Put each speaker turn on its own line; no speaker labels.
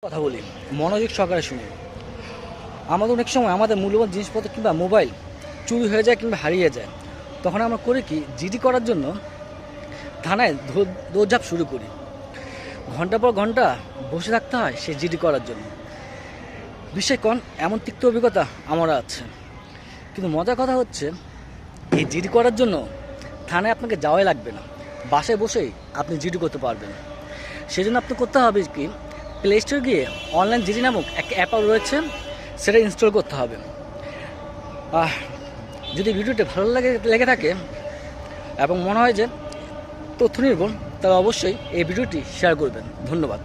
কথা বলি, মনোযোগ সহকারে শুনুন। আমাদের অনেক সময় আমাদের মূল্যবান জিনিসপত্র কিংবা মোবাইল চুরি হয়ে যায় কিংবা হারিয়ে যায়। তখন আমরা করি কি, জিডি করার জন্য থানায় দৌড়ঝাঁপ শুরু করি। ঘন্টা পর ঘন্টা বসে থাকতে হয় সে জিডি করার জন্য। বিশ্বাস করুন, এমন তিক্ত অভিজ্ঞতা আমার আছে। কিন্তু মজার কথা হচ্ছে, এই জিডি করার জন্য থানায় আপনাকে যাওয়াই লাগবে না, বাসায় বসেই আপনি জিডি করতে পারবেন। সেই জন্য আপনি করতে হবে কি, প্লে স্টোরে গিয়ে অনলাইন জিডি নামক একটা অ্যাপ রয়েছে, সেটা ইনস্টল করতে হবে। যদি ভিডিওটি ভালো লেগে থাকে এবং মনে হয় যে তথ্য নির্ভর, তাহলে অবশ্যই এই ভিডিওটি শেয়ার করবেন। ধন্যবাদ।